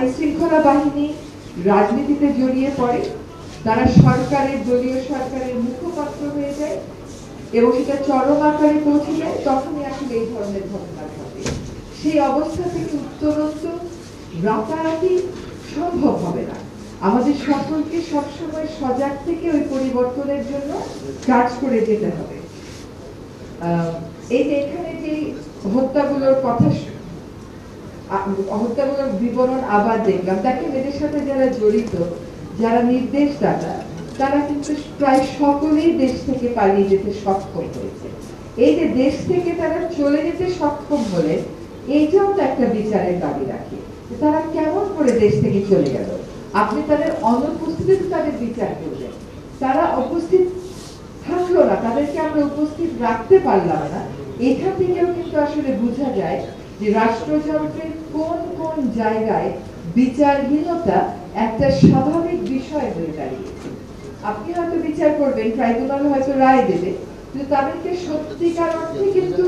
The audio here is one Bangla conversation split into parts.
আইন শৃঙ্খলা বাহিনী রাজনীতিতে জড়িয়ে পড়ে, তারা সরকারের, দলীয় সরকারের মুখপাত্র হয়ে যায় এবং সেটা চরম আকারে পৌঁছে যায়, তখনই আসলে এই ধরনের ঘটনা ঘটে। সেই অবস্থা থেকে উত্তরোত্ত রাতারাতি সম্ভব হবে না। আমাদের সকলকে সবসময় সজাগ থেকে ওই পরিবর্তনের জন্য কাজ করে যেতে হবে। এই যে এখানে যে হত্যাগুলোর কথা, হত্যাগুলোর বিবরণ আবার দেখলাম, দেখেন এদের সাথে যারা জড়িত, যারা নির্দেশদাতা, তারা কিন্তু প্রায় সকলেই দেশ থেকে পালিয়ে যেতে সক্ষম হয়েছে। এই যে দেশ থেকে তারা চলে যেতে সক্ষম হলে এইটাও তো একটা বিচারের দাবি রাখে, তারা কেমন করে দেশ থেকে চলে গেল। আপনি তাদের অনুপস্থিতিতে তাদের বিচার করলেন, তারা উপস্থিত থাকলো না, তাদেরকে আমরা উপস্থিত রাখতে পারলাম না। এখান থেকেও কিন্তু আসলে বোঝা যায় যে রাষ্ট্রযন্ত্রের কোন কোন জায়গায় বিচারহীনতা একটা স্বাভাবিক বিষয় হয়ে দাঁড়িয়েছে। আপনি হয়তো বিচার করবেন, ট্রাইব্যুনাল হয়তো রায় দেবে, কিন্তু তাদেরকে সত্যিকার অর্থে কিন্তু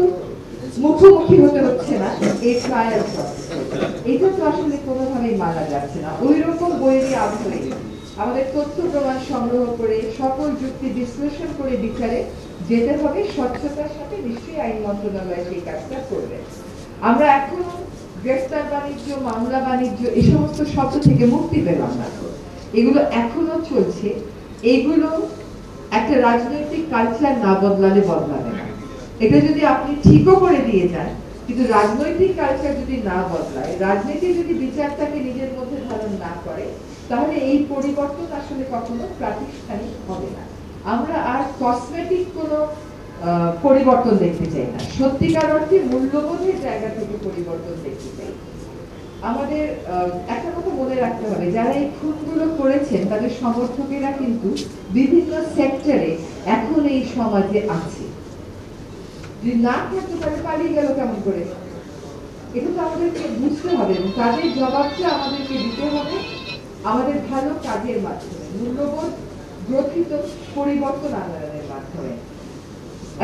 মুখোমুখি হতে হচ্ছে না এই ট্রায়াল। এটা তো আসলে কোনোভাবেই মানা যাচ্ছে না। ওই রকম বইয়ের আবহে আমাদের তথ্য প্রমাণ সংগ্রহ করে সকল যুক্তি বিশ্লেষণ করে বিচারে যেতে হবে স্বচ্ছতার সাথে। নিশ্চয়ই আইন মন্ত্রণালয় সেই কাজটা করবে। আমরা এখনো গ্রেফতার বাণিজ্য, মামলা বাণিজ্য এই সমস্ত শব্দ থেকে মুক্তি পেলাম না, এগুলো এখনো চলছে। এইগুলো একটা রাজনৈতিক কালচার না বদলালে বদলাবে না। এটা যদি আপনি ঠিকও করে দিয়ে যান, কিন্তু রাজনৈতিক কালচার যদি না বদলায়, রাজনীতি যদি বিচারটাকে নিজের মধ্যে ধারণ না করে, তাহলে এই পরিবর্তন আসলে কখনো প্রাতিষ্ঠানিক হবে না। আমরা আর কসমেটিক কোনো পরিবর্তন দেখতে চাই না, সত্যিকার অর্থে মূল্যবোধের জায়গা থেকে পরিবর্তন দেখতে চাই। আমাদের একটা কথা মনে রাখতে হবে, যারা এই খুনগুলো করেছেন তাদের সমর্থকেরা কিন্তু বিভিন্ন সেক্টরে এখন এই সমাজে আছে। যদি না থাকতো তাহলে পালিয়ে গেল কেমন করে? এটা তো আমাদেরকে বুঝতে হবে এবং তাদের জবাবটা আমাদেরকে দিতে হবে আমাদের ভালো কাজের মাধ্যমে, মূল্যবোধ গ্রথিত পরিবর্তন আনয়নের মাধ্যমে।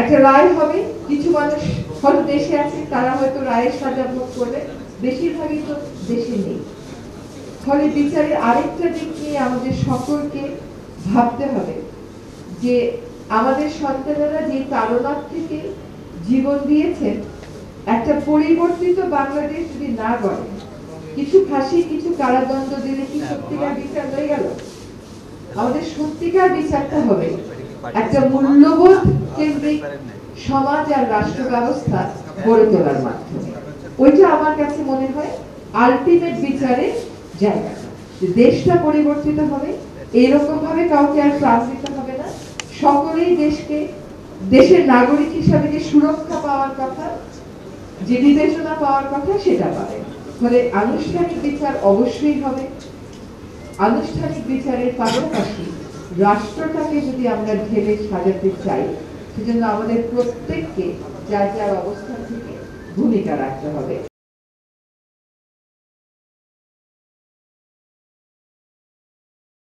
একটা রায় হবে, কিছু মানুষ হয়তো দেশে আছে, তারা হয়তো রায়ের সাজা ভোগ করবে, বেশিরভাগই তো দেশে নেই। ফলে বিচারের আরেকটা দিক নিয়ে আমাদের সকলকে ভাবতে হবে যে আমাদের সন্তানেরা যে তাড়নার থেকে জীবন দিয়েছেন, একটা পরিবর্তিত বাংলাদেশ যদি না গড়ে, কিছু ফাঁসি, কিছু কারাদণ্ড দিলে কি সত্যিকার বিচার হয়ে গেল? আমাদের সত্যিকার বিচারটা হবে একটা মূল্যবোধ কেন্দ্রিক সমাজ আর রাষ্ট্র ব্যবস্থা গড়ে তোলার মাধ্যমে। ওইটা আমার কাছে মনে হয় আলটিমেট বিচারের জায়গা। দেশটা পরিবর্তিত হবে, এরকম ভাবে কাউকে আর প্রাণ দিতে হবে না। সকলেই দেশকে, দেশের নাগরিক হিসাবে যে সুরক্ষা পাওয়ার কথা, যে বিবেচনা পাওয়ার কথা, সেটা পাবে। ফলে আনুষ্ঠানিক বিচার অবশ্যই হবে। আনুষ্ঠানিক বিচারের পাশাপাশি রাষ্ট্রটাকে যদি আমরা ঢেলে সাজাতে চাই, সেজন্য আমাদের প্রত্যেককে যার যার অবস্থান থেকে ভূমিকা রাখতে হবে।